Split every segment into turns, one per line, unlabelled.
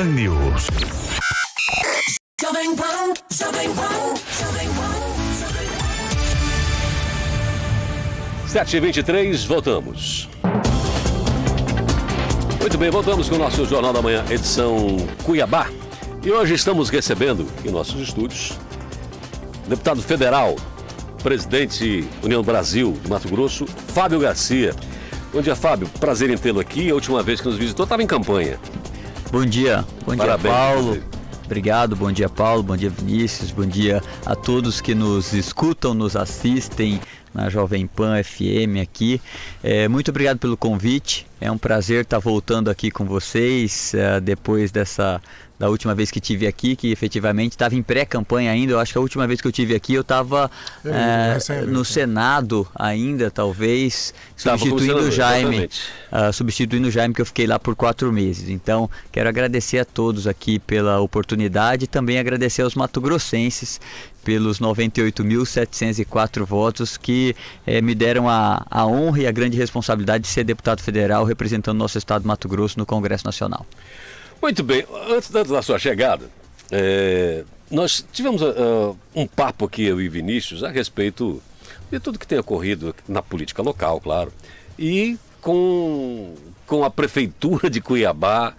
News.
7h23, voltamos. Muito bem, voltamos com o nosso Jornal da Manhã, edição Cuiabá. E hoje estamos recebendo em nossos estúdios deputado federal, presidente União Brasil de Mato Grosso, Fábio Garcia. Bom dia, Fábio. Prazer em tê-lo aqui. A última vez que nos visitou estava em campanha.
Bom dia. Bom dia,
Parabéns,
Paulo. Obrigado. Bom dia, Paulo. Bom dia, Vinícius. Bom dia a todos que nos escutam, nos assistem na Jovem Pan FM aqui. Muito obrigado pelo convite. É um prazer estar voltando aqui com vocês depois da última vez que estive aqui, que efetivamente estava em pré-campanha ainda. Eu acho que a última vez que eu estive aqui eu estava no Senado ainda, talvez, substituindo o Jaime. Substituindo o Jaime, que eu fiquei lá por 4 meses. Então, quero agradecer a todos aqui pela oportunidade e também agradecer aos mato-grossenses pelos 98.704 votos que me deram a honra e a grande responsabilidade de ser deputado federal representando nosso estado de Mato Grosso no Congresso Nacional.
Muito bem, antes da sua chegada, nós tivemos um papo aqui, eu e Vinícius, a respeito de tudo que tem ocorrido na política local, claro, e com a Prefeitura de Cuiabá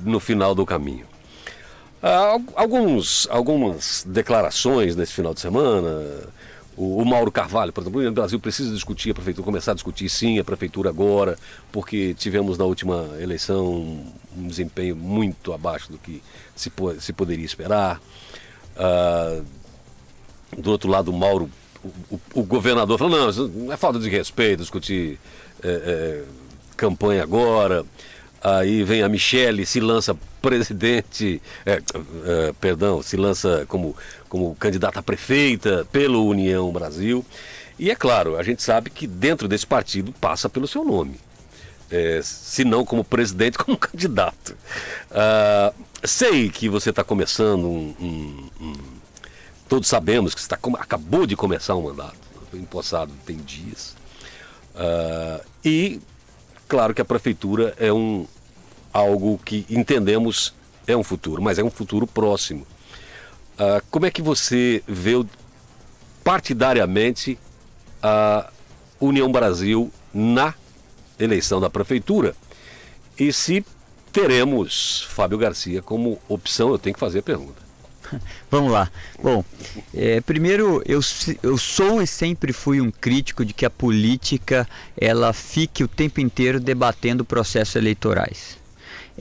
no final do caminho. Algumas declarações nesse final de semana. O Mauro Carvalho, por exemplo, o Brasil precisa discutir, a Prefeitura começar a discutir sim a Prefeitura agora, porque tivemos na última eleição um desempenho muito abaixo do que se poderia esperar. Do outro lado, o Mauro, o governador falou, não é falta de respeito discutir campanha agora. Aí vem a Michele, se lança se lança como candidata a prefeita pelo União Brasil. E é claro, a gente sabe que dentro desse partido passa pelo seu nome. Se não como presidente, como candidato. Sei que você está começando todos sabemos que você acabou de começar um mandato. Foi empossado tem dias. E claro que a prefeitura é algo que entendemos é um futuro, mas é um futuro próximo. Como é que você vê partidariamente a União Brasil na eleição da prefeitura? E se teremos Fábio Garcia como opção? Eu tenho que fazer a pergunta.
Vamos lá. Bom, primeiro eu sou e sempre fui um crítico de que a política ela fique o tempo inteiro debatendo processos eleitorais.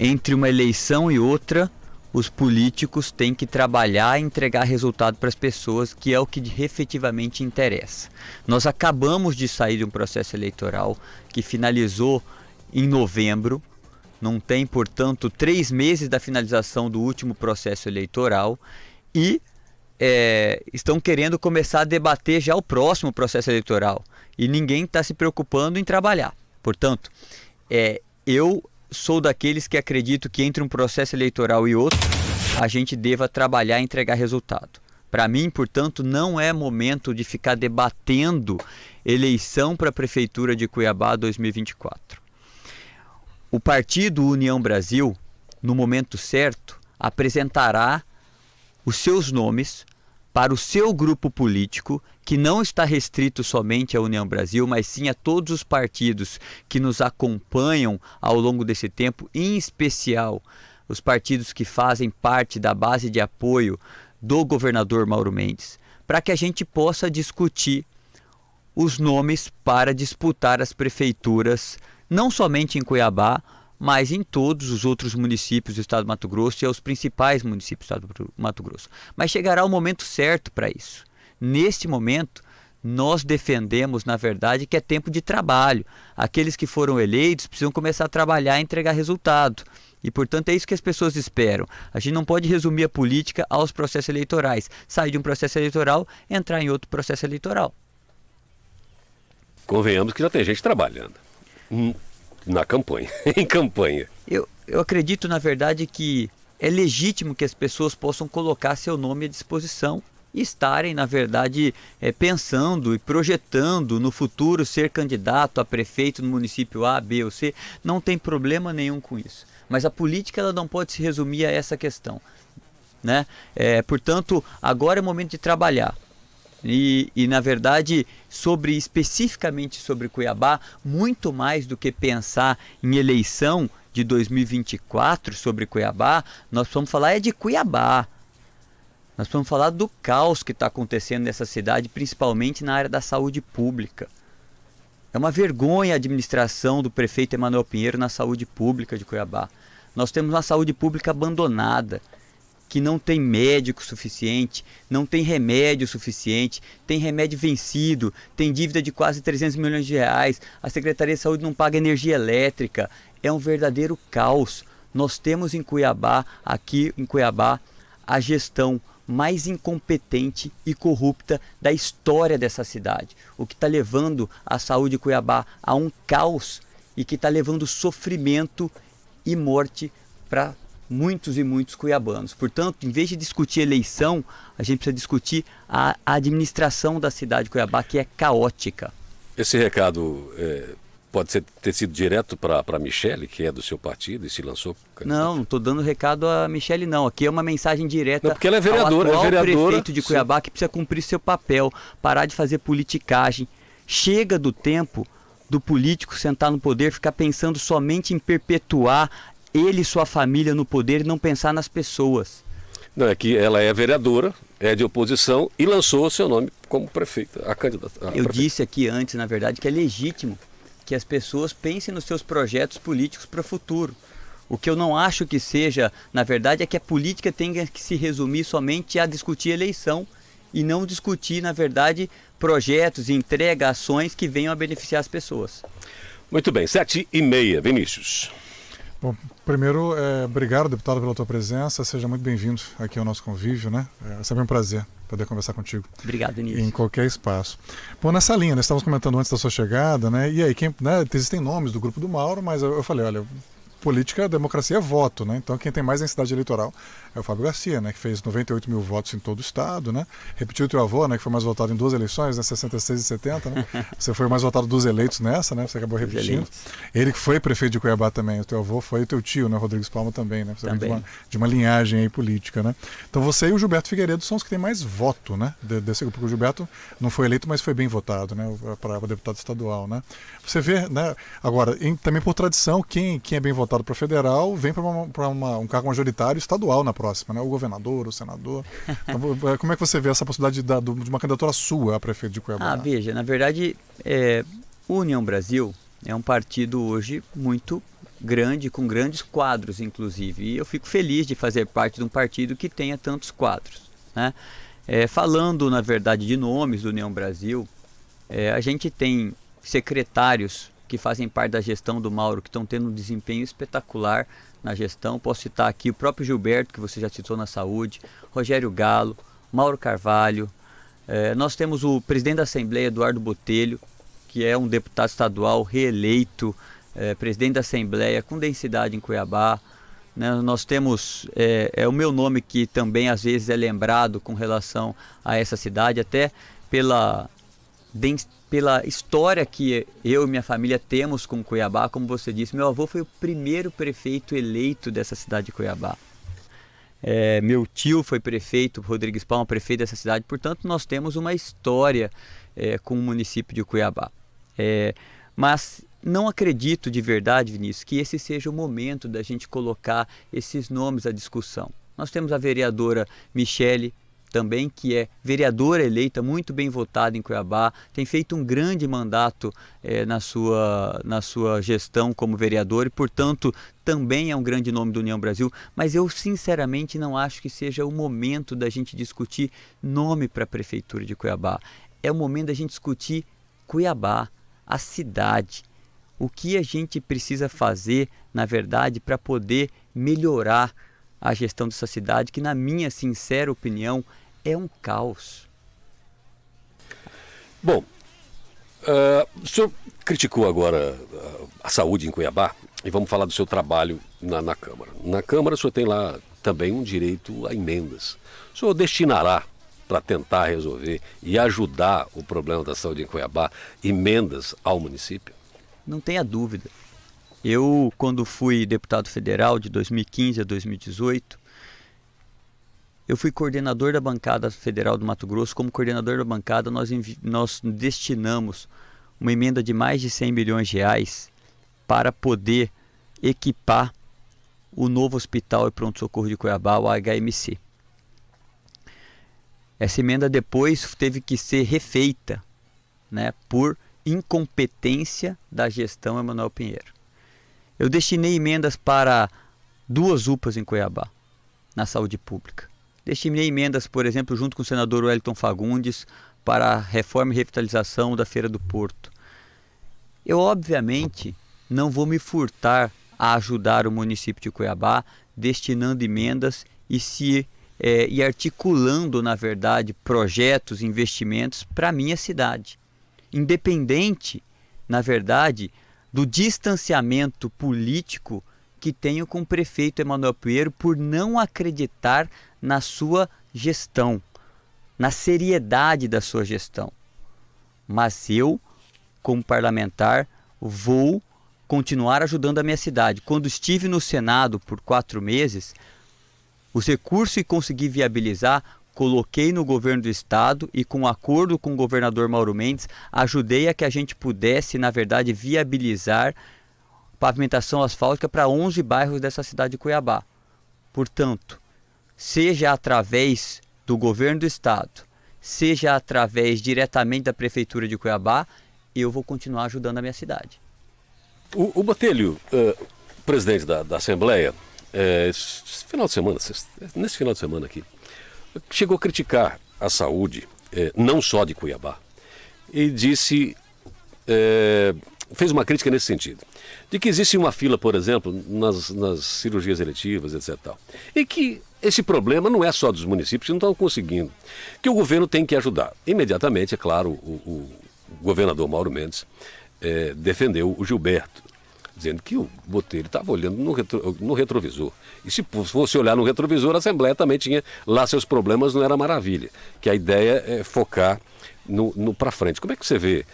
Entre uma eleição e outra, os políticos têm que trabalhar e entregar resultado para as pessoas, que é o que efetivamente interessa. Nós acabamos de sair de um processo eleitoral que finalizou em novembro. Não tem, portanto, 3 meses da finalização do último processo eleitoral e estão querendo começar a debater já o próximo processo eleitoral e ninguém está se preocupando em trabalhar. Portanto, eu sou daqueles que acredito que entre um processo eleitoral e outro, a gente deva trabalhar e entregar resultado. Para mim, portanto, não é momento de ficar debatendo eleição para a Prefeitura de Cuiabá 2024. O partido União Brasil, no momento certo, apresentará os seus nomes para o seu grupo político, que não está restrito somente à União Brasil, mas sim a todos os partidos que nos acompanham ao longo desse tempo, em especial os partidos que fazem parte da base de apoio do governador Mauro Mendes, para que a gente possa discutir os nomes para disputar as prefeituras, não somente em Cuiabá, mas em todos os outros municípios do estado do Mato Grosso e aos principais municípios do estado do Mato Grosso. Mas chegará o momento certo para isso. Neste momento, nós defendemos, na verdade, que é tempo de trabalho. Aqueles que foram eleitos precisam começar a trabalhar e entregar resultado. E, portanto, é isso que as pessoas esperam. A gente não pode resumir a política aos processos eleitorais. Sair de um processo eleitoral, entrar em outro processo eleitoral.
Convenhamos que já tem gente trabalhando na campanha, em campanha.
Eu acredito, na verdade, que é legítimo que as pessoas possam colocar seu nome à disposição estarem, na verdade, pensando e projetando no futuro ser candidato a prefeito no município A, B ou C. Não tem problema nenhum com isso. Mas a política ela não pode se resumir a essa questão, né? Portanto, agora é o momento de trabalhar. E na verdade, especificamente sobre Cuiabá, muito mais do que pensar em eleição de 2024 sobre Cuiabá, nós vamos falar de Cuiabá. Nós vamos falar do caos que está acontecendo nessa cidade, principalmente na área da saúde pública. É uma vergonha a administração do prefeito Emanuel Pinheiro na saúde pública de Cuiabá. Nós temos uma saúde pública abandonada, que não tem médico suficiente, não tem remédio suficiente, tem remédio vencido, tem dívida de quase 300 milhões de reais, a Secretaria de Saúde não paga energia elétrica, é um verdadeiro caos. Nós temos aqui em Cuiabá, a gestão mais incompetente e corrupta da história dessa cidade, o que está levando a saúde de Cuiabá a um caos e que está levando sofrimento e morte para muitos e muitos cuiabanos. Portanto, em vez de discutir eleição, a gente precisa discutir a administração da cidade de Cuiabá, que é caótica.
Esse recado pode ter sido direto para a Michele, que é do seu partido e se lançou candidato?
Não estou dando recado a Michele, não. Aqui é uma mensagem direta
porque ela é vereadora,
ao atual prefeito de Cuiabá, que precisa cumprir seu papel, parar de fazer politicagem. Chega do tempo do político sentar no poder, ficar pensando somente em perpetuar ele e sua família no poder e não pensar nas pessoas.
Não, é que ela é vereadora, é de oposição e lançou o seu nome como prefeita, a candidata.
Eu disse aqui antes, na verdade, que é legítimo que as pessoas pensem nos seus projetos políticos para o futuro. O que eu não acho que seja, na verdade, é que a política tenha que se resumir somente a discutir eleição e não discutir, na verdade, projetos e entrega ações que venham a beneficiar as pessoas.
Muito bem, 7h30, Vinícius.
Bom, primeiro, obrigado, deputado, pela tua presença. Seja muito bem-vindo aqui ao nosso convívio, né? É sempre um prazer poder conversar contigo.
Obrigado, Vinícius.
Em qualquer espaço. Bom, nessa linha, nós estávamos comentando antes da sua chegada, né? E aí, existem nomes do grupo do Mauro, mas eu falei, olha, política, democracia é voto, né? Então quem tem mais densidade eleitoral é o Fábio Garcia, né? Que fez 98 mil votos em todo o estado, né? Repetiu o teu avô, né? Que foi mais votado em duas eleições, né? 66 e 70, né? Você foi mais votado dos eleitos nessa, né? Você acabou repetindo. Ele que foi prefeito de Cuiabá também, o teu avô foi o teu tio, né? Rodrigues Palma também, né? Você
também.
Vem de uma linhagem aí política, né? Então você e o Gilberto Figueiredo são os que têm mais voto, né? Desse grupo, porque o Gilberto não foi eleito, mas foi bem votado, né? Para deputado estadual, né? Você vê, né? Agora, também por tradição, quem é bem votado para federal vem para um cargo majoritário estadual na próxima, né? O governador, o senador. Então, como é que você vê essa possibilidade de uma candidatura sua a prefeito de Cuiabá?
Veja, na verdade, o União Brasil é um partido hoje muito grande, com grandes quadros, inclusive. E eu fico feliz de fazer parte de um partido que tenha tantos quadros, né? Falando, na verdade, de nomes do União Brasil, a gente tem secretários que fazem parte da gestão do Mauro, que estão tendo um desempenho espetacular na gestão. Posso citar aqui o próprio Gilberto, que você já citou na saúde, Rogério Galo, Mauro Carvalho. Nós temos o presidente da Assembleia, Eduardo Botelho, que é um deputado estadual reeleito, presidente da Assembleia com densidade em Cuiabá. Né? Nós temos o meu nome, que também às vezes é lembrado com relação a essa cidade, até pela história que eu e minha família temos com Cuiabá. Como você disse, meu avô foi o primeiro prefeito eleito dessa cidade de Cuiabá. Meu tio foi prefeito, Rodrigues Palma, prefeito dessa cidade. Portanto, nós temos uma história com o município de Cuiabá. Mas não acredito de verdade, Vinícius, que esse seja o momento da gente colocar esses nomes à discussão. Nós temos a vereadora Michele, também, que é vereadora eleita, muito bem votada em Cuiabá, tem feito um grande mandato na sua gestão como vereador e, portanto, também é um grande nome do União Brasil, mas eu sinceramente não acho que seja o momento da gente discutir nome para a Prefeitura de Cuiabá. É o momento da gente discutir Cuiabá, a cidade, o que a gente precisa fazer, na verdade, para poder melhorar a gestão dessa cidade, que na minha sincera opinião é um caos.
Bom, o senhor criticou agora a saúde em Cuiabá e vamos falar do seu trabalho na Câmara. Na Câmara o senhor tem lá também um direito a emendas. O senhor destinará para tentar resolver e ajudar o problema da saúde em Cuiabá, emendas ao município?
Não tenha dúvida. Eu, quando fui deputado federal de 2015 a 2018, eu fui coordenador da bancada federal do Mato Grosso. Como coordenador da bancada, nós destinamos uma emenda de mais de 100 milhões de reais para poder equipar o novo hospital e pronto-socorro de Cuiabá, o HMC. Essa emenda depois teve que ser refeita, né, por incompetência da gestão Emanuel Pinheiro. Eu destinei emendas para 2 UPAs em Cuiabá, na saúde pública. Destinei emendas, por exemplo, junto com o senador Wellington Fagundes, para a reforma e revitalização da Feira do Porto. Eu, obviamente, não vou me furtar a ajudar o município de Cuiabá, destinando emendas e articulando, na verdade, projetos, investimentos para a minha cidade. Independente, na verdade, do distanciamento político que tenho com o prefeito Emanuel Pinheiro por não acreditar na sua gestão, na seriedade da sua gestão. Mas eu, como parlamentar, vou continuar ajudando a minha cidade. Quando estive no Senado por 4 meses, os recursos que consegui viabilizar, coloquei no governo do estado e, com acordo com o governador Mauro Mendes, ajudei a que a gente pudesse, na verdade, viabilizar pavimentação asfáltica para 11 bairros dessa cidade de Cuiabá. Portanto, seja através do governo do estado, seja através diretamente da prefeitura de Cuiabá, eu vou continuar ajudando a minha cidade.
O Botelho, presidente da Assembleia, nesse final de semana aqui, chegou a criticar a saúde, não só de Cuiabá, e fez uma crítica nesse sentido, de que existe uma fila, por exemplo, nas cirurgias eletivas, etc. E que esse problema não é só dos municípios que não estão conseguindo, que o governo tem que ajudar. Imediatamente, é claro, o governador Mauro Mendes defendeu o Gilberto, dizendo que o Botelho estava olhando no retrovisor. E se fosse olhar no retrovisor, a Assembleia também tinha lá seus problemas, não era maravilha. Que a ideia é focar no para frente. Como é que você vê?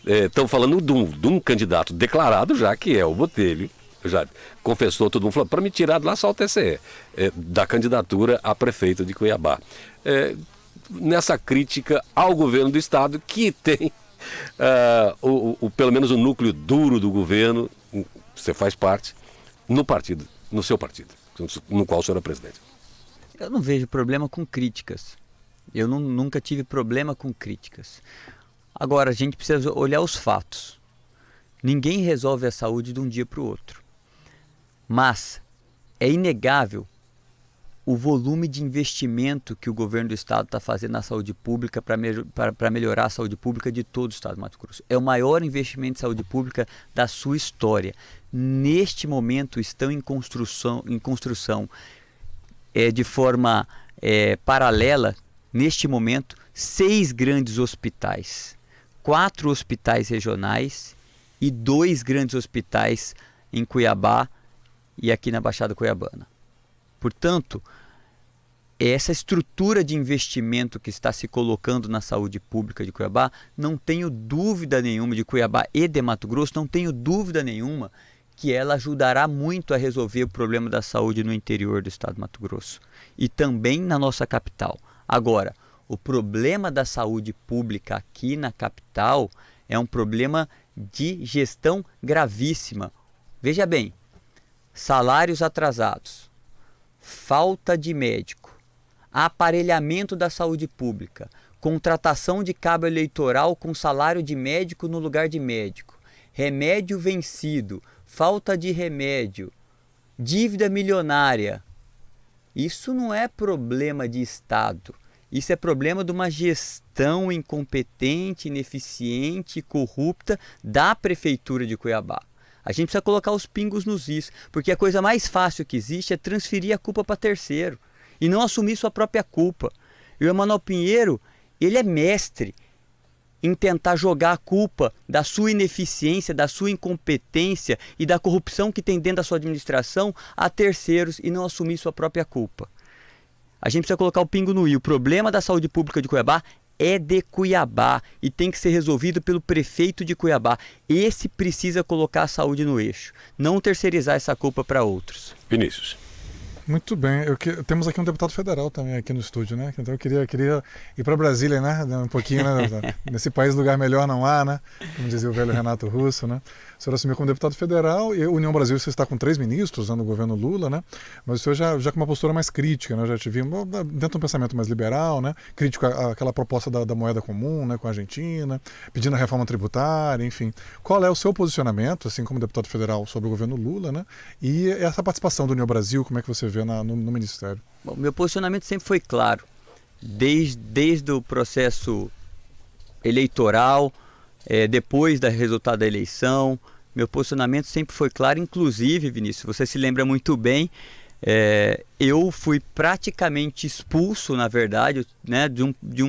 Estão falando de um candidato declarado já, que é o Botelho. Já confessou, todo mundo falou, para me tirar de lá só o TCE, da candidatura a prefeito de Cuiabá. Nessa crítica ao governo do estado, que tem pelo menos o núcleo duro do governo, você faz parte, no seu partido, no qual o senhor é presidente.
Eu não vejo problema com críticas. Eu nunca tive problema com críticas. Agora, a gente precisa olhar os fatos. Ninguém resolve a saúde de um dia para o outro. Mas é inegável o volume de investimento que o governo do estado está fazendo na saúde pública para melhorar a saúde pública de todo o estado do Mato Grosso. É o maior investimento em saúde pública da sua história. Neste momento estão em construção de forma paralela, neste momento, 6 grandes hospitais, 4 hospitais regionais e 2 grandes hospitais em Cuiabá e aqui na Baixada Cuiabana. Portanto, essa estrutura de investimento que está se colocando na saúde pública de Cuiabá, não tenho dúvida nenhuma, de Cuiabá e de Mato Grosso, não tenho dúvida nenhuma que ela ajudará muito a resolver o problema da saúde no interior do estado do Mato Grosso e também na nossa capital. Agora, o problema da saúde pública aqui na capital é um problema de gestão gravíssima. Veja bem, salários atrasados, falta de médico, aparelhamento da saúde pública, contratação de cabo eleitoral com salário de médico no lugar de médico, remédio vencido, falta de remédio, dívida milionária. Isso não é problema de Estado. Isso é problema de uma gestão incompetente, ineficiente e corrupta da Prefeitura de Cuiabá. A gente precisa colocar os pingos nos is, porque a coisa mais fácil que existe é transferir a culpa para terceiro e não assumir sua própria culpa. E o Emanuel Pinheiro, ele é mestre em tentar jogar a culpa da sua ineficiência, da sua incompetência e da corrupção que tem dentro da sua administração a terceiros e não assumir sua própria culpa. A gente precisa colocar o pingo no i. O problema da saúde pública de Cuiabá é de Cuiabá e tem que ser resolvido pelo prefeito de Cuiabá. Esse precisa colocar a saúde no eixo, não terceirizar essa culpa para outros.
Vinícius.
Muito bem. Temos aqui um deputado federal também aqui no estúdio, né? Então eu queria ir para Brasília, né? Um pouquinho, né? Nesse país lugar melhor não há, né? Como dizia o velho Renato Russo, né? O senhor assumiu como deputado federal e a União Brasil, você está com 3 ministros no governo Lula, né? Mas o senhor já com uma postura mais crítica, né? Eu já te vi dentro de um pensamento mais liberal, né? Crítico àquela proposta da moeda comum, né? Com a Argentina, pedindo a reforma tributária, enfim. Qual é o seu posicionamento, assim como deputado federal, sobre o governo Lula, né? E essa participação da União Brasil, como é que você vê no Ministério?
Bom, meu posicionamento sempre foi claro, desde o processo eleitoral, depois do resultado da eleição, meu posicionamento sempre foi claro. Inclusive, Vinícius, você se lembra muito bem, eu fui praticamente expulso, na verdade, né, de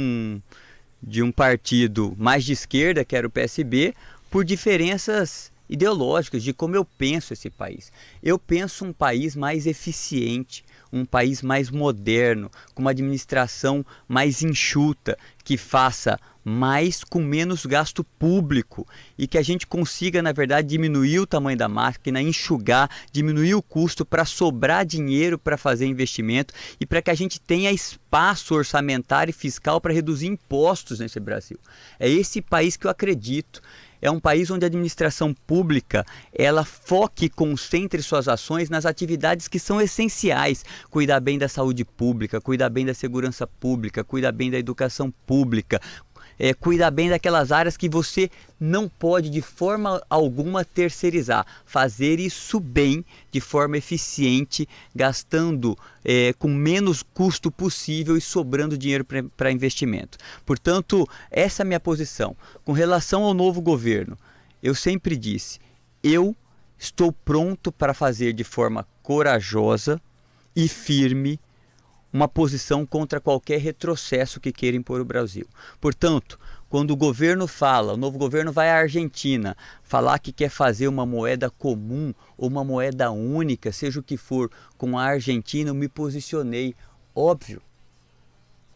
um partido mais de esquerda, que era o PSB, por diferenças ideológicas de como eu penso esse país. Eu penso um país mais eficiente, um país mais moderno, com uma administração mais enxuta, que faça mais com menos gasto público e que a gente consiga, na verdade, diminuir o tamanho da máquina, enxugar, diminuir o custo para sobrar dinheiro para fazer investimento e para que a gente tenha espaço orçamentário e fiscal para reduzir impostos nesse Brasil. É esse país que eu acredito. É um país onde a administração pública, ela foque e concentre suas ações nas atividades que são essenciais. Cuidar bem da saúde pública, cuidar bem da segurança pública, cuidar bem da educação pública, cuidar bem daquelas áreas que você não pode de forma alguma terceirizar. Fazer isso bem, de forma eficiente, gastando com menos custo possível e sobrando dinheiro para investimento. Portanto, essa é a minha posição. Com relação ao novo governo, eu sempre disse, eu estou pronto para fazer de forma corajosa e firme uma posição contra qualquer retrocesso que queira impor o Brasil. Portanto, quando o governo fala, o novo governo vai à Argentina, falar que quer fazer uma moeda comum ou uma moeda única, seja o que for, com a Argentina, eu me posicionei, óbvio.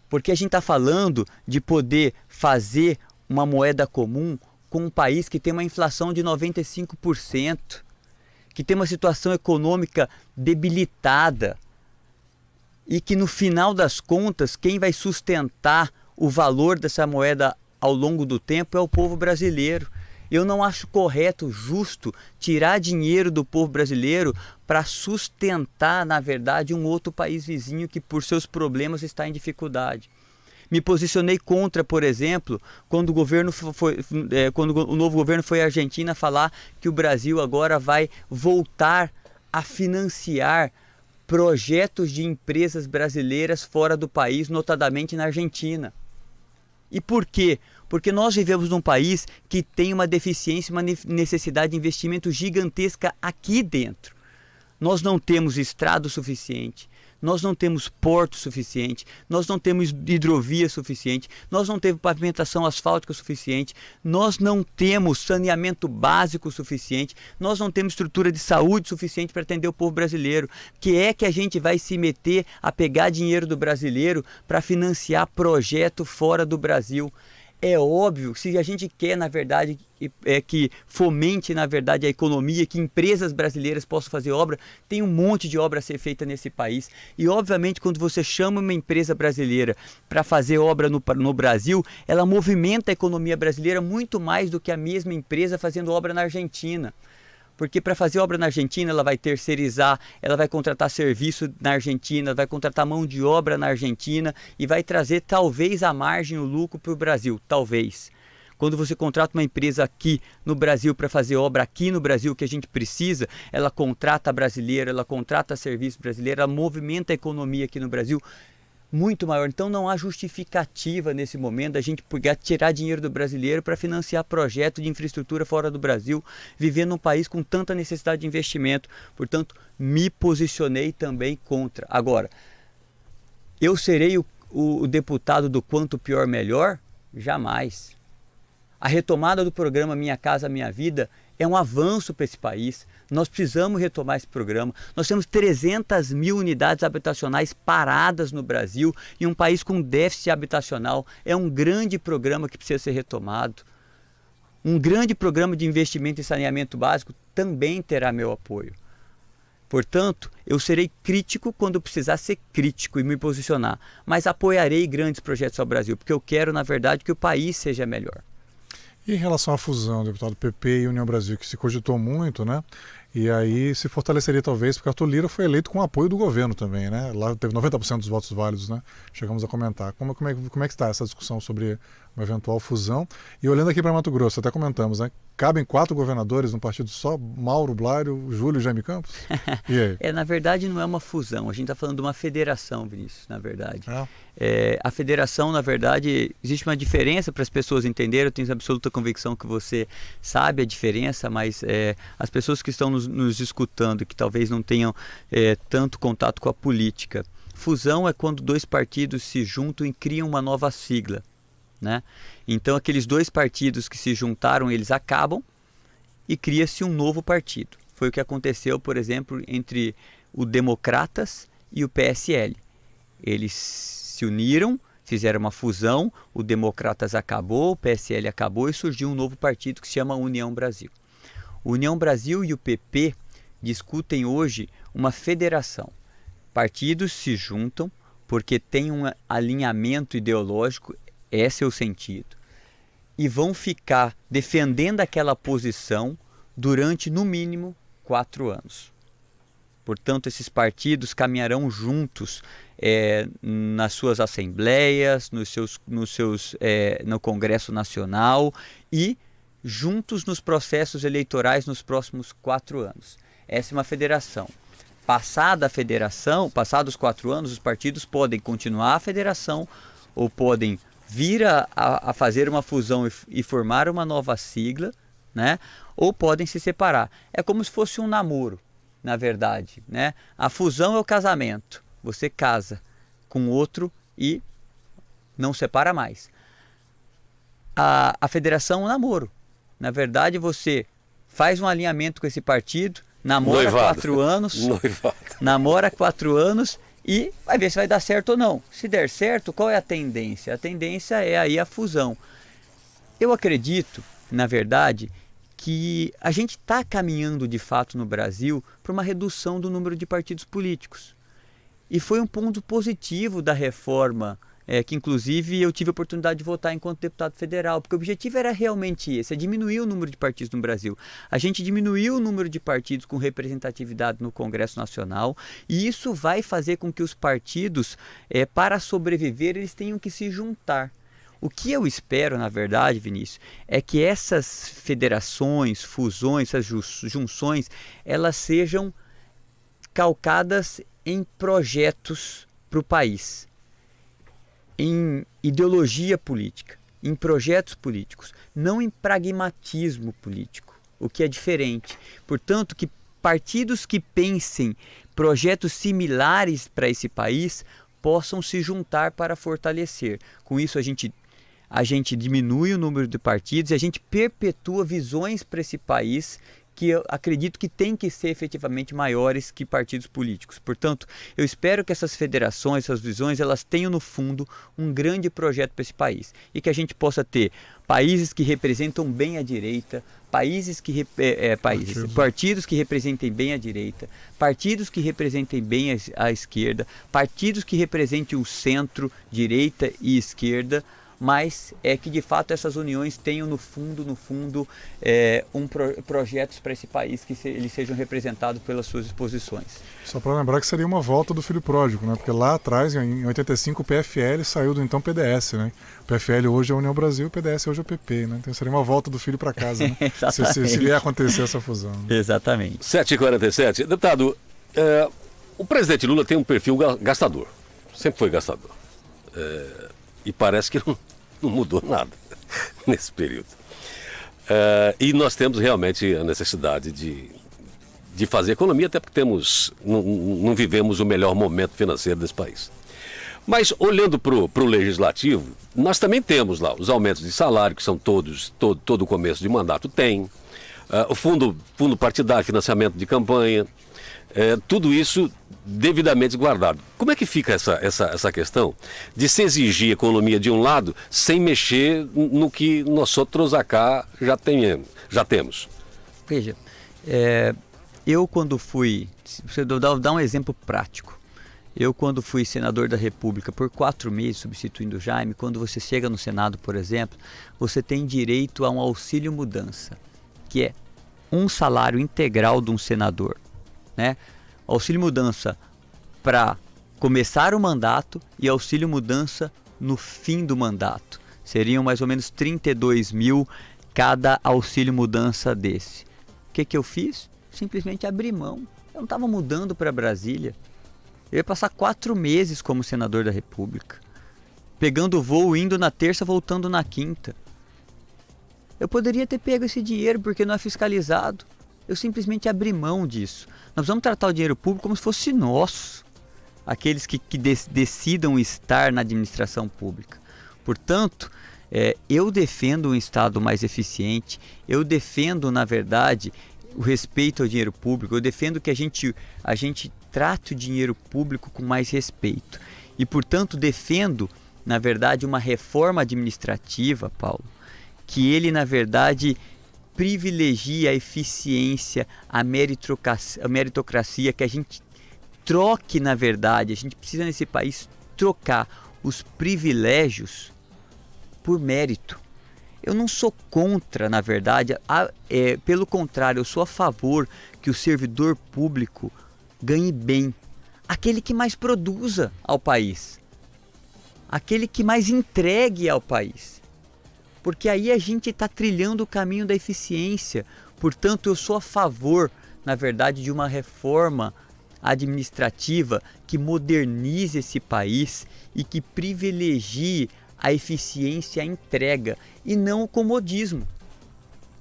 Porque a gente está falando de poder fazer uma moeda comum com um país que tem uma inflação de 95%, que tem uma situação econômica debilitada, e que no final das contas, quem vai sustentar o valor dessa moeda ao longo do tempo é o povo brasileiro. Eu não acho correto, justo, tirar dinheiro do povo brasileiro para sustentar, na verdade, um outro país vizinho que por seus problemas está em dificuldade. Me posicionei contra, por exemplo, quando o novo governo foi à Argentina falar que o Brasil agora vai voltar a financiar projetos de empresas brasileiras fora do país, notadamente na Argentina. E por quê? Porque nós vivemos num país que tem uma deficiência, uma necessidade de investimento gigantesca aqui dentro. Nós não temos estrada suficiente, nós não temos porto suficiente, nós não temos hidrovia suficiente, nós não temos pavimentação asfáltica suficiente, nós não temos saneamento básico suficiente, nós não temos estrutura de saúde suficiente para atender o povo brasileiro. Que a gente vai se meter a pegar dinheiro do brasileiro para financiar projeto fora do Brasil? É óbvio, se a gente quer, na verdade, que fomente, na verdade, a economia, que empresas brasileiras possam fazer obra, tem um monte de obra a ser feita nesse país. E, obviamente, quando você chama uma empresa brasileira para fazer obra no Brasil, ela movimenta a economia brasileira muito mais do que a mesma empresa fazendo obra na Argentina. Porque para fazer obra na Argentina, ela vai terceirizar, ela vai contratar serviço na Argentina, vai contratar mão de obra na Argentina e vai trazer talvez a margem, o lucro para o Brasil, talvez. Quando você contrata uma empresa aqui no Brasil para fazer obra aqui no Brasil que a gente precisa, ela contrata brasileiro, ela contrata serviço brasileiro, ela movimenta a economia aqui no Brasil muito maior. Então não há justificativa nesse momento da gente tirar dinheiro do brasileiro para financiar projetos de infraestrutura fora do Brasil, vivendo num país com tanta necessidade de investimento. Portanto, me posicionei também contra. Agora, eu serei o deputado do quanto pior melhor? Jamais. A retomada do programa Minha Casa Minha Vida é um avanço para esse país. Nós precisamos retomar esse programa. Nós temos 300 mil unidades habitacionais paradas no Brasil e um país com déficit habitacional. É um grande programa que precisa ser retomado. Um grande programa de investimento em saneamento básico também terá meu apoio. Portanto, eu serei crítico quando precisar ser crítico e me posicionar, mas apoiarei grandes projetos ao Brasil, porque eu quero, na verdade, que o país seja melhor.
E em relação à fusão, deputado, PP e União Brasil, que se cogitou muito, né? E aí se fortaleceria talvez, porque Arthur Lira foi eleito com o apoio do governo também, né? Lá teve 90% dos votos válidos, né? Chegamos a comentar. Como é que está essa discussão sobre uma eventual fusão? E olhando aqui para Mato Grosso, até comentamos, né? Cabem 4 governadores num partido só, Mauro, Blário, Júlio e Jaime Campos? E aí?
Na verdade, não é uma fusão, a gente está falando de uma federação, Vinícius, na verdade.
Ah.
A federação, na verdade, existe uma diferença para as pessoas entenderem, eu tenho absoluta convicção que você sabe a diferença, mas as pessoas que estão nos escutando e que talvez não tenham tanto contato com a política, fusão é quando 2 partidos se juntam e criam uma nova sigla, né? Então aqueles 2 partidos que se juntaram, eles acabam e cria-se um novo partido. Foi o que aconteceu, por exemplo, entre o Democratas e o PSL. Eles se uniram, fizeram uma fusão, o Democratas acabou, o PSL acabou e surgiu um novo partido que se chama União Brasil. O União Brasil e o PP discutem hoje uma federação. Partidos se juntam porque tem um alinhamento ideológico, esse é o sentido, e vão ficar defendendo aquela posição durante, no mínimo, 4 anos. Portanto, esses partidos caminharão juntos nas suas assembleias, no Congresso Nacional e juntos nos processos eleitorais nos próximos 4 anos. Essa é uma federação. Passada a federação, passados 4 anos, os partidos podem continuar a federação ou podem vir a fazer uma fusão e formar uma nova sigla, né? Ou podem se separar. É como se fosse um namoro, na verdade, né? A fusão é o casamento. Você casa com outro e não separa mais. A federação é um namoro. Na verdade, você faz um alinhamento com esse partido, namora 4 anos, namora 4 anos e vai ver se vai dar certo ou não. Se der certo, qual é a tendência? A tendência é aí a fusão. Eu acredito, na verdade, que a gente está caminhando de fato no Brasil para uma redução do número de partidos políticos. E foi um ponto positivo da reforma, que inclusive eu tive a oportunidade de votar enquanto deputado federal, porque o objetivo era realmente esse, é diminuir o número de partidos no Brasil. A gente diminuiu o número de partidos com representatividade no Congresso Nacional e isso vai fazer com que os partidos, para sobreviver, eles tenham que se juntar. O que eu espero, na verdade, Vinícius, é que essas federações, fusões, essas junções, elas sejam calcadas em projetos para o país, em ideologia política, em projetos políticos, não em pragmatismo político, o que é diferente. Portanto, que partidos que pensem projetos similares para esse país possam se juntar para fortalecer. Com isso, a gente diminui o número de partidos e a gente perpetua visões para esse país que eu acredito que tem que ser efetivamente maiores que partidos políticos. Portanto, eu espero que essas federações, essas visões, elas tenham no fundo um grande projeto para esse país e que a gente possa ter países que representam bem a direita, partidos que representem bem a direita, partidos que representem bem a esquerda, partidos que representem o centro, direita e esquerda, mas que de fato essas uniões tenham no fundo projetos para esse país que eles sejam representados pelas suas exposições.
Só para lembrar que seria uma volta do filho pródigo, né? Porque lá atrás, em 85, o PFL saiu do então PDS, né? O PFL hoje é a União Brasil, o PDS hoje é o PP, né? Então seria uma volta do filho para casa, né? se vier acontecer essa fusão. Né?
Exatamente.
7h47. Deputado, o presidente Lula tem um perfil gastador, sempre foi gastador. E parece que não mudou nada nesse período. E nós temos realmente a necessidade de fazer economia, até porque não vivemos o melhor momento financeiro desse país. Mas olhando para o legislativo, nós também temos lá os aumentos de salário, que são todo começo de mandato tem. o fundo partidário, financiamento de campanha, tudo isso devidamente guardado. Como é que fica essa questão de se exigir economia de um lado sem mexer no que nós outros acá já temos?
Veja, eu quando fui, você dá um exemplo prático. Eu quando fui senador da República por 4 meses, substituindo o Jaime, quando você chega no Senado, por exemplo, você tem direito a um auxílio mudança, que é um salário integral de um senador, né? Auxílio mudança para começar o mandato e auxílio mudança no fim do mandato. Seriam mais ou menos 32 mil cada auxílio mudança desse. O que eu fiz? Simplesmente abri mão. Eu não estava mudando para Brasília. Eu ia passar 4 meses como senador da República, pegando o voo, indo na terça, voltando na quinta. Eu poderia ter pego esse dinheiro porque não é fiscalizado. Eu simplesmente abri mão disso. Nós vamos tratar o dinheiro público como se fosse nosso, aqueles que decidam estar na administração pública. Portanto, eu defendo um Estado mais eficiente, eu defendo, na verdade, o respeito ao dinheiro público, eu defendo que a gente trate o dinheiro público com mais respeito. E, portanto, defendo, na verdade, uma reforma administrativa, Paulo, que ele, na verdade, privilegie a eficiência, a meritocracia, que a gente troque, na verdade, a gente precisa nesse país trocar os privilégios por mérito. Eu não sou contra, na verdade, pelo contrário, eu sou a favor que o servidor público ganhe bem, aquele que mais produza ao país, aquele que mais entregue ao país, porque aí a gente está trilhando o caminho da eficiência. Portanto, eu sou a favor, na verdade, de uma reforma administrativa que modernize esse país e que privilegie a eficiência e a entrega e não o comodismo.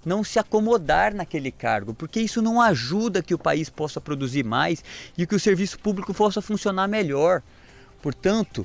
Não se acomodar naquele cargo, porque isso não ajuda que o país possa produzir mais e que o serviço público possa funcionar melhor. Portanto,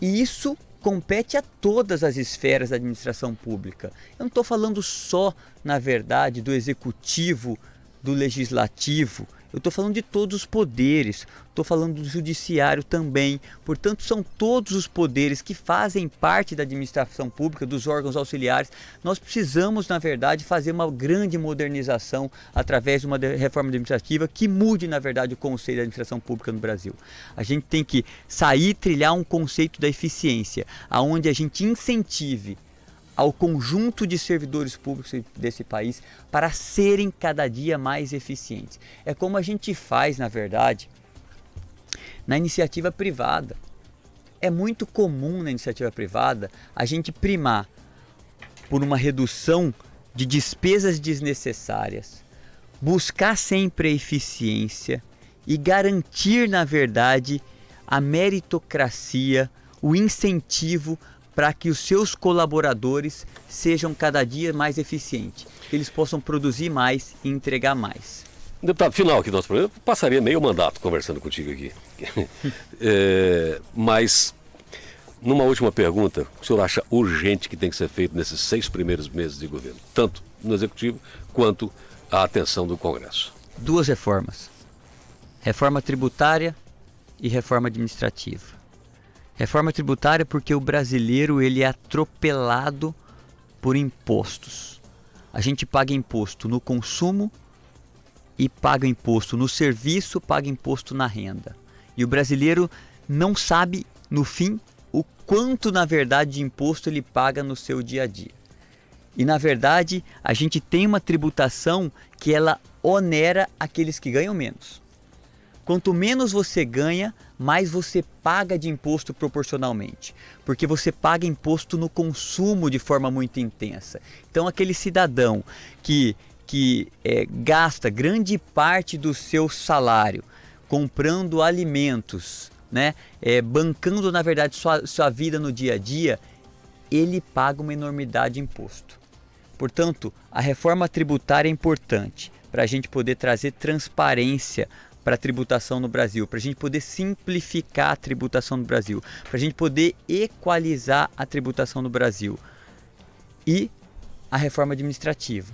isso compete a todas as esferas da administração pública. Eu não estou falando só, na verdade, do executivo, do legislativo. Eu estou falando de todos os poderes, estou falando do judiciário também. Portanto, são todos os poderes que fazem parte da administração pública, dos órgãos auxiliares. Nós precisamos, na verdade, fazer uma grande modernização através de uma reforma administrativa que mude, na verdade, o conceito da administração pública no Brasil. A gente tem que sair e trilhar um conceito da eficiência, onde a gente incentive ao conjunto de servidores públicos desse país para serem cada dia mais eficientes. É como a gente faz, na verdade, na iniciativa privada. É muito comum na iniciativa privada a gente primar por uma redução de despesas desnecessárias, buscar sempre a eficiência e garantir, na verdade, a meritocracia, o incentivo para que os seus colaboradores sejam cada dia mais eficientes, que eles possam produzir mais e entregar mais.
Deputado, final aqui do nosso programa, eu passaria meio mandato conversando contigo aqui. Mas, numa última pergunta, o senhor acha urgente que tem que ser feito nesses 6 primeiros meses de governo, tanto no Executivo quanto a atenção do Congresso?
2 reformas. Reforma tributária e reforma administrativa. Reforma tributária porque o brasileiro ele é atropelado por impostos. A gente paga imposto no consumo e paga imposto no serviço, paga imposto na renda. E o brasileiro não sabe, no fim, o quanto, na verdade, de imposto ele paga no seu dia a dia. E, na verdade, a gente tem uma tributação que ela onera aqueles que ganham menos. Quanto menos você ganha, mais você paga de imposto proporcionalmente, porque você paga imposto no consumo de forma muito intensa. Então, aquele cidadão que gasta grande parte do seu salário comprando alimentos, né, bancando, na verdade, sua vida no dia a dia, ele paga uma enormidade de imposto. Portanto, a reforma tributária é importante para a gente poder trazer transparência para a tributação no Brasil, para a gente poder simplificar a tributação no Brasil, para a gente poder equalizar a tributação no Brasil. E a reforma administrativa,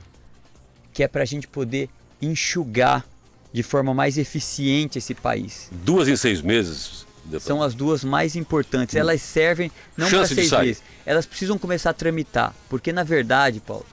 que é para a gente poder enxugar de forma mais eficiente esse país.
2 em 6 meses, deputado.
São as duas mais importantes. Elas servem não para
Chance de
6
sair.
meses. Elas precisam começar a tramitar. Porque, na verdade, Paulo,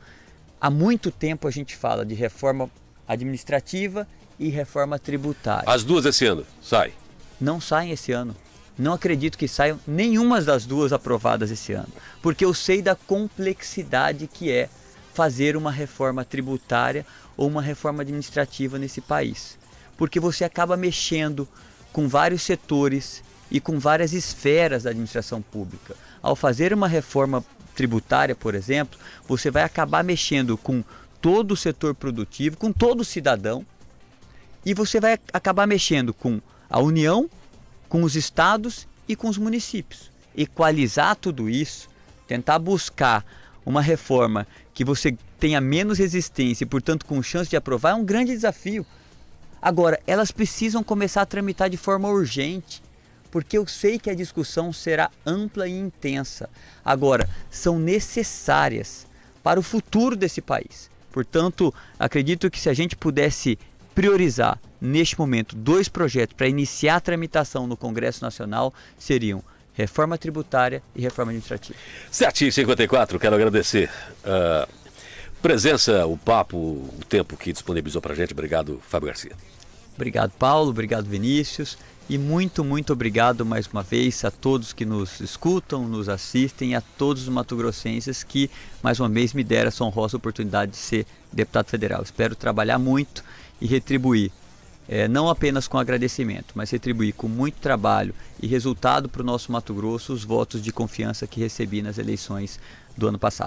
há muito tempo a gente fala de reforma administrativa e reforma tributária.
As duas esse ano, sai.
Não saem esse ano. Não acredito que saiam nenhuma das duas aprovadas esse ano. Porque eu sei da complexidade que é fazer uma reforma tributária ou uma reforma administrativa nesse país. Porque você acaba mexendo com vários setores e com várias esferas da administração pública. Ao fazer uma reforma tributária, por exemplo, você vai acabar mexendo com todo o setor produtivo, com todo o cidadão, e você vai acabar mexendo com a União, com os estados e com os municípios. Equalizar tudo isso, tentar buscar uma reforma que você tenha menos resistência e, portanto, com chance de aprovar, é um grande desafio. Agora, elas precisam começar a tramitar de forma urgente, porque eu sei que a discussão será ampla e intensa. Agora, são necessárias para o futuro desse país. Portanto, acredito que se a gente pudesse priorizar, neste momento, 2 projetos para iniciar a tramitação no Congresso Nacional, seriam reforma tributária e reforma administrativa.
7h54, quero agradecer a presença, o papo, o tempo que disponibilizou para a gente. Obrigado, Fábio Garcia.
Obrigado, Paulo. Obrigado, Vinícius. E muito, muito obrigado mais uma vez a todos que nos escutam, nos assistem, e a todos os mato-grossenses que mais uma vez me deram essa honrosa oportunidade de ser deputado federal. Espero trabalhar muito e retribuir, não apenas com agradecimento, mas retribuir com muito trabalho e resultado para o nosso Mato Grosso os votos de confiança que recebi nas eleições do ano passado.